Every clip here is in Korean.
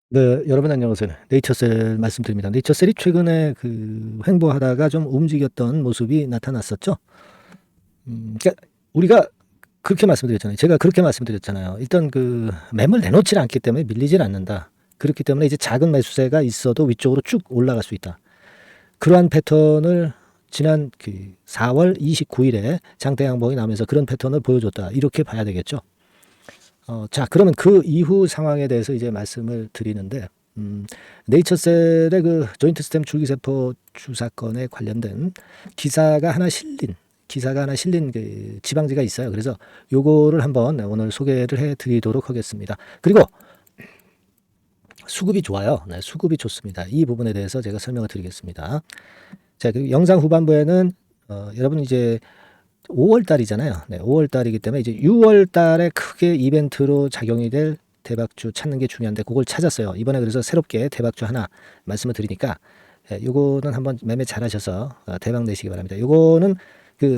네, 여러분 안녕하세요. 네이처셀 말씀드립니다. 네이처셀이 최근에 횡보하다가 좀 움직였던 모습이 나타났었죠. 그러니까 우리가 그렇게 말씀드렸잖아요. 제가 그렇게 말씀드렸잖아요. 일단 매물 내놓질 않기 때문에 밀리질 않는다. 그렇기 때문에 이제 작은 매수세가 있어도 위쪽으로 쭉 올라갈 수 있다. 그러한 패턴을 지난 4월 29일에 장대 양봉이 나오면서 그런 패턴을 보여줬다. 이렇게 봐야 되겠죠. 자, 그러면 그 이후 상황에 대해서 이제 말씀을 드리는데, 네이처셀의 조인트 스템 줄기세포 주사건에 관련된 기사가 하나 실린 지방지가 있어요. 그래서 요거를 한번 오늘 소개를 해 드리도록 하겠습니다. 그리고 수급이 좋아요. 네, 수급이 좋습니다. 이 부분에 대해서 제가 설명을 드리겠습니다. 자, 그리고 영상 후반부에는 여러분 이제 5월 달이잖아요. 네, 5월 달이기 때문에 이제 6월 달에 크게 이벤트로 작용이 될 대박주 찾는 게 중요한데 그걸 찾았어요. 이번에 그래서 새롭게 대박주 하나 말씀을 드리니까 요거는 한번 매매 잘 하셔서 대박 내시기 바랍니다. 요거는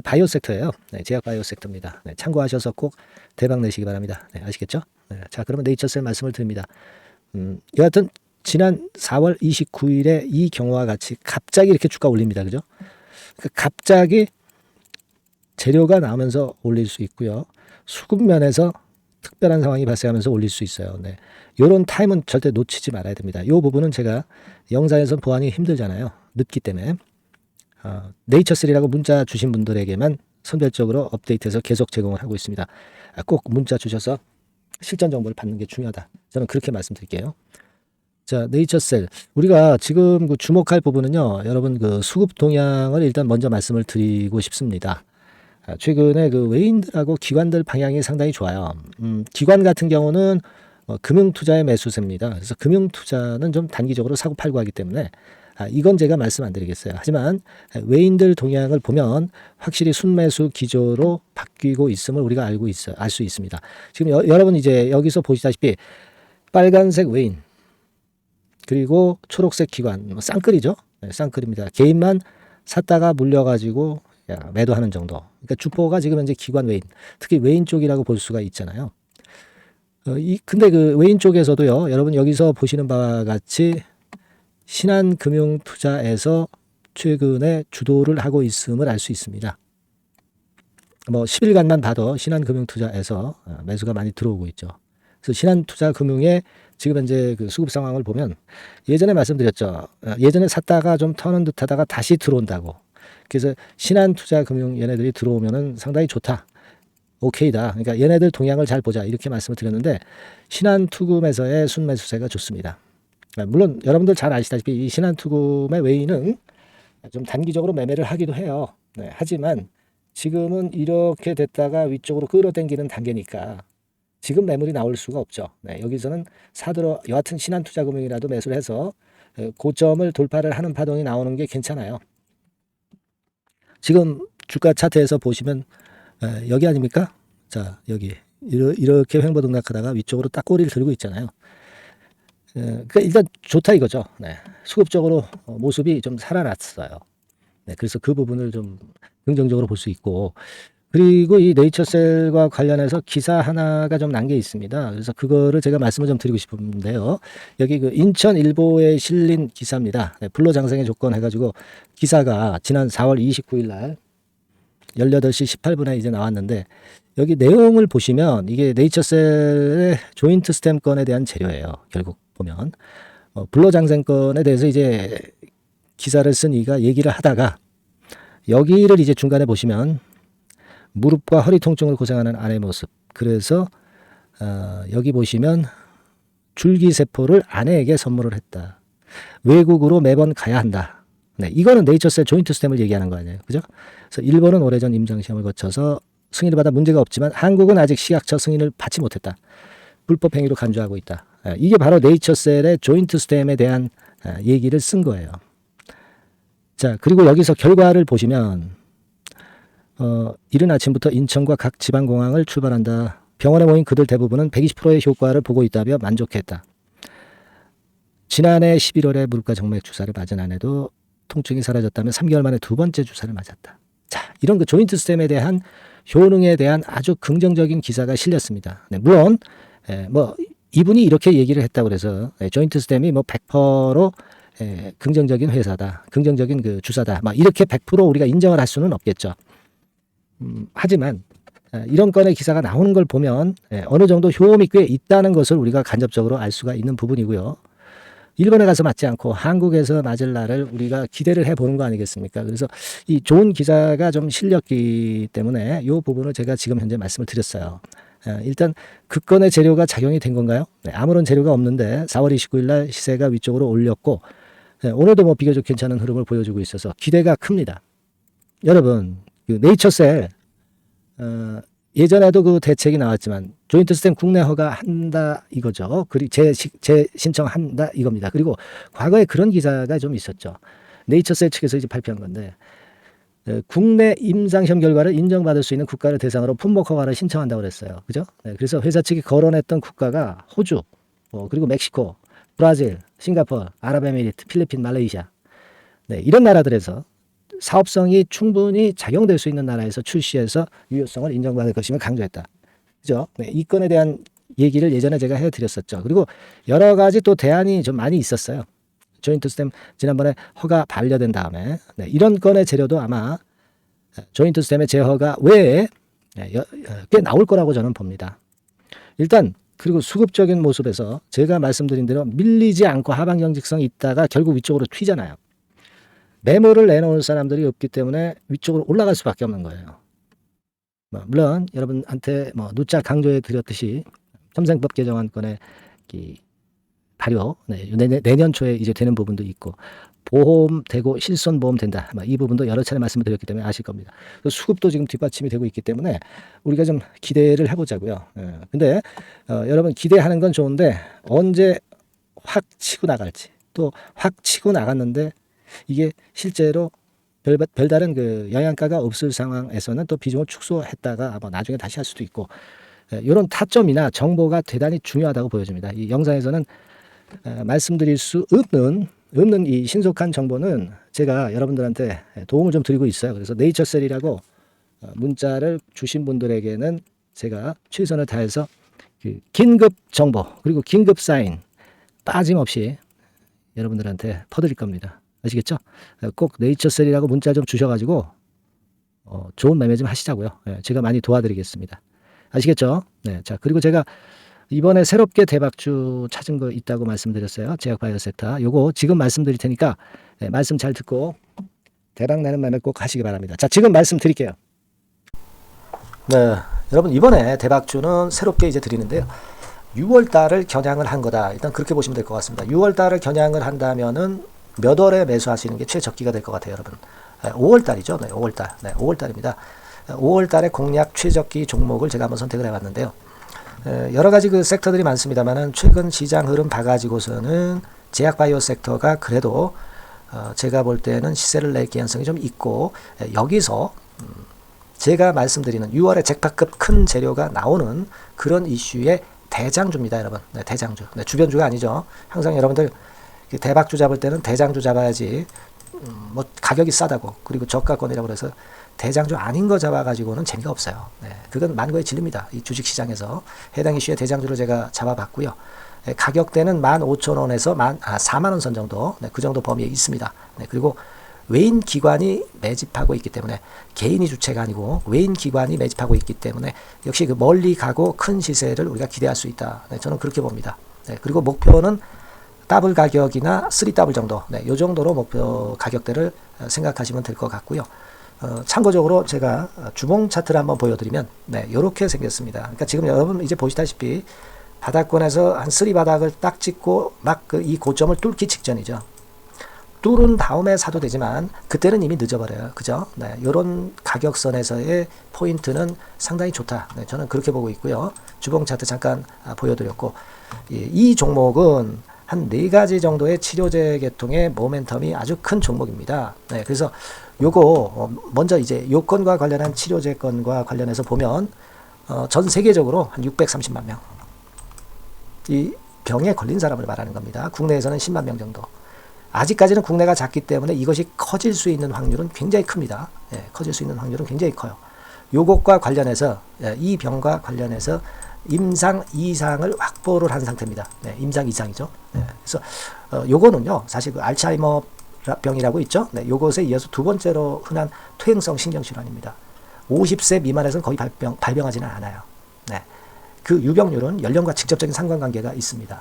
바이오 섹터예요. 네, 제약 바이오 섹터입니다. 네, 참고하셔서 꼭 대박 내시기 바랍니다. 네, 아시겠죠? 네, 자, 그러면 네이처셀 말씀을 드립니다. 여하튼 지난 4월 29일에 이 경우와 같이 갑자기 이렇게 주가 올립니다. 그죠? 갑자기 재료가 나오면서 올릴 수 있고요. 수급 면에서 특별한 상황이 발생하면서 올릴 수 있어요. 네. 이런 타임은 절대 놓치지 말아야 됩니다. 이 부분은 제가 영상에서 보완이 힘들잖아요. 늦기 때문에. 네이처셀이라고 문자 주신 분들에게만 선별적으로 업데이트해서 계속 제공을 하고 있습니다. 꼭 문자 주셔서 실전 정보를 받는 게 중요하다. 저는 그렇게 말씀드릴게요. 자, 네이처셀. 우리가 지금 주목할 부분은요. 여러분 수급 동향을 일단 먼저 말씀을 드리고 싶습니다. 최근에 외인들하고 기관들 방향이 상당히 좋아요. 기관 같은 경우는 금융투자의 매수세입니다. 그래서 금융투자는 좀 단기적으로 사고 팔고 하기 때문에 이건 제가 말씀 안 드리겠어요. 하지만 외인들 동향을 보면 확실히 순매수 기조로 바뀌고 있음을 우리가 알 수 있습니다. 지금 여러분 이제 여기서 보시다시피 빨간색 외인 그리고 초록색 기관 쌍끌이죠. 네, 쌍끌입니다. 개인만 샀다가 물려가지고 매도하는 정도. 그러니까 주포가 지금 현재 기관 외인, 특히 외인 쪽이라고 볼 수가 있잖아요. 근데 외인 쪽에서도요, 여러분 여기서 보시는 바와 같이 신한금융투자에서 최근에 주도를 하고 있음을 알 수 있습니다. 뭐 10일간만 봐도 신한금융투자에서 매수가 많이 들어오고 있죠. 그래서 신한투자금융의 지금 현재 수급 상황을 보면 예전에 말씀드렸죠. 예전에 샀다가 좀 터는 듯하다가 다시 들어온다고. 그래서 신한투자금융 얘네들이 들어오면은 상당히 좋다. 오케이다. 그러니까 얘네들 동향을 잘 보자. 이렇게 말씀을 드렸는데 신한투금에서의 순매수세가 좋습니다. 물론 여러분들 잘 아시다시피 이 신한투금의 외인은 좀 단기적으로 매매를 하기도 해요. 네, 하지만 지금은 이렇게 됐다가 위쪽으로 끌어당기는 단계니까 지금 매물이 나올 수가 없죠. 네, 여기서는 여하튼 신한투자금융이라도 매수를 해서 고점을 돌파를 하는 파동이 나오는 게 괜찮아요. 지금 주가 차트에서 보시면 여기 아닙니까? 자, 여기 이렇게 횡보등락하다가 위쪽으로 딱 꼬리를 들고 있잖아요. 그러니까 일단 좋다 이거죠. 네. 수급적으로 모습이 좀 살아났어요. 네, 그래서 그 부분을 좀 긍정적으로 볼 수 있고, 그리고 이 네이처셀과 관련해서 기사 하나가 좀 난 게 있습니다. 그래서 그거를 제가 말씀을 좀 드리고 싶은데요. 여기 인천일보에 실린 기사입니다. 네, 불로장생의 조건 해가지고 기사가 지난 4월 29일 날 18시 18분에 이제 나왔는데 여기 내용을 보시면 이게 네이처셀의 조인트 스템 건에 대한 재료예요. 결국 보면 불로장생건에 대해서 이제 기사를 쓴 이가 얘기를 하다가 여기를 이제 중간에 보시면 무릎과 허리 통증을 고생하는 아내 모습. 그래서 여기 보시면 줄기세포를 아내에게 선물을 했다. 외국으로 매번 가야 한다. 네, 이거는 네이처셀 조인트 스템을 얘기하는 거 아니에요. 그죠? 그래서 일본은 오래전 임상시험을 거쳐서 승인을 받아 문제가 없지만 한국은 아직 시약처 승인을 받지 못했다. 불법 행위로 간주하고 있다. 이게 바로 네이처셀의 조인트 스템에 대한 얘기를 쓴 거예요. 자, 그리고 여기서 결과를 보시면 이른 아침부터 인천과 각 지방공항을 출발한다. 병원에 모인 그들 대부분은 120%의 효과를 보고 있다며 만족했다. 지난해 11월에 무릎과 정맥 주사를 맞은 아내도 통증이 사라졌다며 3개월 만에 두 번째 주사를 맞았다. 자, 이런 조인트 스템에 대한 효능에 대한 아주 긍정적인 기사가 실렸습니다. 네, 물론 이분이 이렇게 얘기를 했다고 그래서 조인트 스템이 뭐 100% 긍정적인 회사다, 긍정적인 그 주사다, 막 이렇게 100% 우리가 인정을 할 수는 없겠죠. 하지만 이런 건의 기사가 나오는 걸 보면 어느 정도 효험이 꽤 있다는 것을 우리가 간접적으로 알 수가 있는 부분이고요. 일본에 가서 맞지 않고 한국에서 맞을 날을 우리가 기대를 해보는 거 아니겠습니까? 그래서 이 좋은 기사가 좀 실렸기 때문에 이 부분을 제가 지금 현재 말씀을 드렸어요. 일단 그 건의 재료가 작용이 된 건가요? 네, 아무런 재료가 없는데 4월 29일 날 시세가 위쪽으로 올렸고 오늘도 뭐 비교적 괜찮은 흐름을 보여주고 있어서 기대가 큽니다. 여러분, 그 네이처셀 예전에도 그 대책이 나왔지만 조인트 스템 국내 허가한다 이거죠. 그리고 재신청한다 이겁니다. 그리고 과거에 그런 기사가 좀 있었죠. 네이처셀 측에서 이제 발표한 건데 국내 임상시험 결과를 인정받을 수 있는 국가를 대상으로 품목 허가를 신청한다고 그랬어요. 그죠? 그래서 회사 측이 거론했던 국가가 호주, 그리고 멕시코, 브라질, 싱가포르, 아랍에미리트, 필리핀, 말레이시아. 네, 이런 나라들에서 사업성이 충분히 작용될 수 있는 나라에서 출시해서 유효성을 인정받을 것임을 강조했다. 그죠? 네, 이 건에 대한 얘기를 예전에 제가 해드렸었죠. 그리고 여러 가지 또 대안이 좀 많이 있었어요. 조인트 스템 지난번에 허가 반려된 다음에 이런 건의 재료도 아마 조인트 스템의 재허가 외에 꽤 나올 거라고 저는 봅니다. 일단 그리고 수급적인 모습에서 제가 말씀드린 대로 밀리지 않고 하방 경직성이 있다가 결국 위쪽으로 튀잖아요. 매물을 내놓을 사람들이 없기 때문에 위쪽으로 올라갈 수밖에 없는 거예요. 물론 여러분한테 누차 강조해 드렸듯이 첨생법 개정안건의 발효 내년 초에 이제 되는 부분도 있고 보험 되고 실손보험 된다. 이 부분도 여러 차례 말씀을 드렸기 때문에 아실 겁니다. 수급도 지금 뒷받침이 되고 있기 때문에 우리가 좀 기대를 해보자고요. 근데 여러분 기대하는 건 좋은데 언제 확 치고 나갈지 또 확 치고 나갔는데 이게 실제로 별다른 그 영양가가 없을 상황에서는 또 비중을 축소했다가 나중에 다시 할 수도 있고 이런 타점이나 정보가 대단히 중요하다고 보여집니다. 이 영상에서는 말씀드릴 수 없는 이 신속한 정보는 제가 여러분들한테 도움을 좀 드리고 있어요. 그래서 네이처셀이라고 문자를 주신 분들에게는 제가 최선을 다해서 그 긴급 정보 그리고 긴급 사인 빠짐없이 여러분들한테 퍼드릴 겁니다. 아시겠죠? 꼭 네이처셀이라고 문자 좀 주셔가지고 좋은 매매 좀 하시자고요. 제가 많이 도와드리겠습니다. 아시겠죠? 네, 자 그리고 제가 이번에 새롭게 대박주 찾은 거 있다고 말씀드렸어요. 제약바이오 섹터. 요거 지금 말씀드릴 테니까 말씀 잘 듣고 대박 나는 매매 꼭 하시기 바랍니다. 자 지금 말씀드릴게요. 네, 여러분 이번에 대박주는 새롭게 이제 드리는데요. 6월 달을 겨냥을 한 거다. 일단 그렇게 보시면 될 것 같습니다. 6월 달을 겨냥을 한다면은 몇 월에 매수하시는 게 최적기가 될 것 같아요, 여러분. 5월 달이죠. 네, 5월 달. 네, 5월 달입니다. 5월 달에 공략 최적기 종목을 제가 한번 선택을 해봤는데요. 여러 가지 그 섹터들이 많습니다만은 최근 시장 흐름 봐가지고서는 제약바이오 섹터가 그래도 제가 볼 때는 시세를 낼 개연성이 좀 있고 여기서 제가 말씀드리는 6월에 잭팟급 큰 재료가 나오는 그런 이슈의 대장주입니다, 여러분. 네, 대장주. 네, 주변주가 아니죠. 항상 여러분들 대박주 잡을 때는 대장주 잡아야지 뭐 가격이 싸다고 그리고 저가권이라고 그래서 대장주 아닌 거 잡아가지고는 재미가 없어요. 네, 그건 만고의 진리입니다. 이 주식시장에서 해당 이슈의 대장주를 제가 잡아봤고요. 가격대는 15,000원에서 4만원 선 정도 그 정도 범위에 있습니다. 네, 그리고 외인 기관이 매집하고 있기 때문에 개인이 주체가 아니고 외인 기관이 매집하고 있기 때문에 역시 그 멀리 가고 큰 시세를 우리가 기대할 수 있다. 네, 저는 그렇게 봅니다. 네, 그리고 목표는 더블 가격이나 3더블 정도, 이 정도로 목표 가격대를 생각하시면 될 것 같고요. 참고적으로 제가 주봉 차트를 한번 보여드리면, 이렇게 생겼습니다. 그러니까 지금 여러분 이제 보시다시피 바닥권에서 한 3바닥을 딱 찍고 막 이 고점을 뚫기 직전이죠. 뚫은 다음에 사도 되지만 그때는 이미 늦어버려요. 그죠? 이런 가격선에서의 포인트는 상당히 좋다. 저는 그렇게 보고 있고요. 주봉 차트 잠깐 보여드렸고, 이 종목은 한 4가지 정도의 치료제 계통의 모멘텀이 아주 큰 종목입니다. 그래서 요거 먼저 이제 요건과 관련한 치료제 건과 관련해서 보면 전 세계적으로 한 630만 명. 이 병에 걸린 사람을 말하는 겁니다. 국내에서는 10만 명 정도. 아직까지는 국내가 작기 때문에 이것이 커질 수 있는 확률은 굉장히 큽니다. 커질 수 있는 확률은 굉장히 커요. 요것과 관련해서 이 병과 관련해서 임상 이상을 확보를 한 상태입니다. 네, 임상 이상이죠. 네, 그래서 요거는요 사실 그 알츠하이머 병이라고 있죠. 네, 요것에 이어서 두 번째로 흔한 퇴행성 신경질환입니다. 50세 미만에서는 거의 발병하지는 않아요. 네, 그 유병률은 연령과 직접적인 상관관계가 있습니다.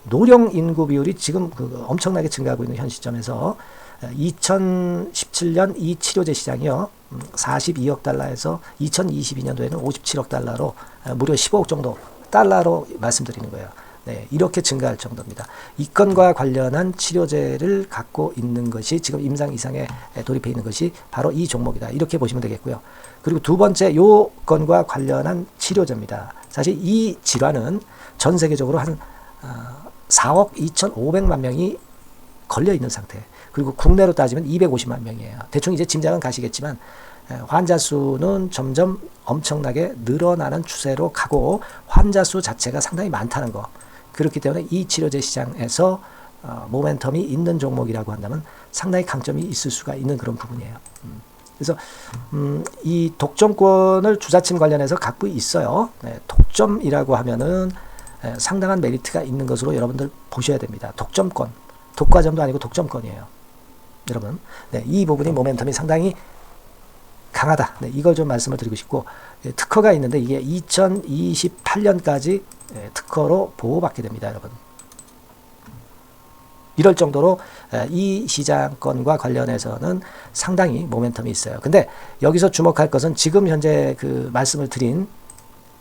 노령 인구 비율이 지금 엄청나게 증가하고 있는 현 시점에서 2017년 이 치료제 시장이요 42억 달러에서 2022년도에는 57억 달러로 무려 15억 정도 달러로 말씀드리는 거예요. 네, 이렇게 증가할 정도입니다. 이 건과 관련한 치료제를 갖고 있는 것이 지금 임상 이상에 돌입해 있는 것이 바로 이 종목이다. 이렇게 보시면 되겠고요. 그리고 두 번째 요 건과 관련한 치료제입니다. 사실 이 질환은 전 세계적으로 한 4억 2,500만 명이 걸려 있는 상태. 그리고 국내로 따지면 250만 명이에요. 대충 이제 짐작은 가시겠지만 환자 수는 점점 엄청나게 늘어나는 추세로 가고 환자 수 자체가 상당히 많다는 거. 그렇기 때문에 이 치료제 시장에서 모멘텀이 있는 종목이라고 한다면 상당히 강점이 있을 수가 있는 그런 부분이에요. 그래서 이 독점권을 주사침 관련해서 갖고 있어요. 네, 독점이라고 하면은 상당한 메리트가 있는 것으로 여러분들 보셔야 됩니다. 독점권, 독과점도 아니고 독점권이에요. 여러분, 네, 이 부분이 모멘텀이 상당히 강하다. 네, 이걸 좀 말씀을 드리고 싶고 특허가 있는데 이게 2028년까지 특허로 보호받게 됩니다, 여러분. 이럴 정도로 이 시장권과 관련해서는 상당히 모멘텀이 있어요. 근데 여기서 주목할 것은 지금 현재 그 말씀을 드린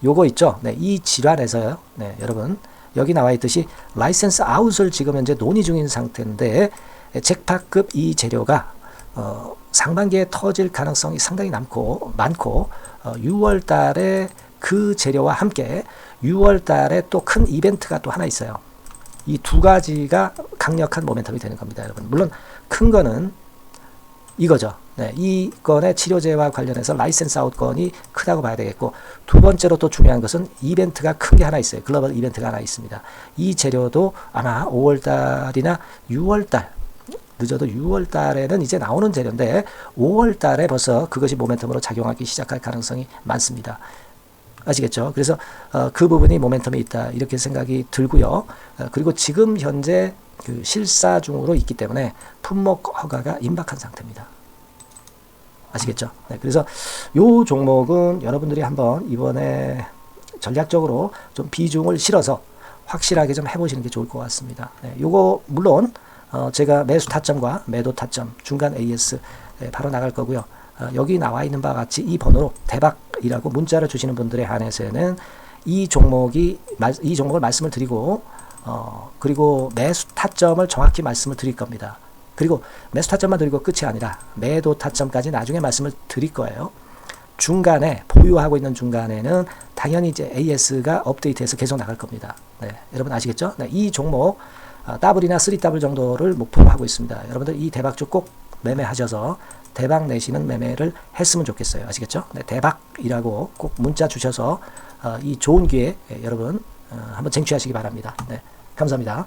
요거 있죠. 네, 이 질환에서요. 네, 여러분 여기 나와 있듯이 라이센스 아웃을 지금 현재 논의 중인 상태인데 잭팟급 이 재료가 상반기에 터질 가능성이 상당히 많고 6월 달에 그 재료와 함께 6월 달에 또 큰 이벤트가 또 하나 있어요. 이 두 가지가 강력한 모멘텀이 되는 겁니다, 여러분. 물론 큰 거는 이거죠. 네, 이 건의 치료제와 관련해서 라이센스 아웃 건이 크다고 봐야 되겠고 두 번째로 또 중요한 것은 이벤트가 큰 게 하나 있어요. 글로벌 이벤트가 하나 있습니다. 이 재료도 아마 5월 달이나 6월 달 늦어도 6월 달에는 이제 나오는 재료인데 5월 달에 벌써 그것이 모멘텀으로 작용하기 시작할 가능성이 많습니다. 아시겠죠? 그래서 그 부분이 모멘텀이 있다 이렇게 생각이 들고요. 그리고 지금 현재 그 실사 중으로 있기 때문에 품목 허가가 임박한 상태입니다. 아시겠죠? 네, 그래서 요 종목은 여러분들이 한번 이번에 전략적으로 좀 비중을 실어서 확실하게 좀 해보시는 게 좋을 것 같습니다. 네, 요거 물론 제가 매수 타점과 매도 타점 중간 AS 바로 나갈 거고요. 여기 나와 있는 바와 같이 이 번호로 대박이라고 문자를 주시는 분들에 한해서는 이 종목을 말씀을 드리고 그리고 매수 타점을 정확히 말씀을 드릴 겁니다. 그리고 매수 타점만 드리고 끝이 아니라 매도 타점까지 나중에 말씀을 드릴 거예요. 중간에 보유하고 있는 중간에는 당연히 이제 AS가 업데이트해서 계속 나갈 겁니다. 네, 여러분 아시겠죠? 네, 이 종목 더블이나 3더블 정도를 목표로 하고 있습니다. 여러분들 이 대박주 꼭 매매하셔서 대박 내시는 매매를 했으면 좋겠어요. 아시겠죠? 네, 대박이라고 꼭 문자 주셔서 이 좋은 기회 여러분 한번 쟁취하시기 바랍니다. 네, 감사합니다.